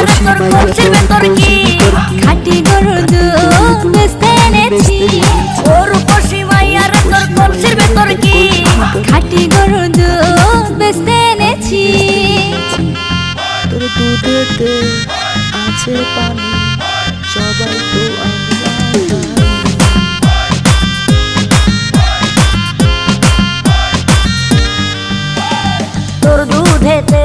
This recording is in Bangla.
রে তোর কলসির ভেতর কি খাঁটি গরুর দুধ বেচতে এনেছি ও রূপসী মাইয়া রে তোর কলসির ভেতর কি খাঁটি গরুর দুধ বেচতে এনেছি তোর দুধেতে আছে পানি সবাই তো তোর দুধেতে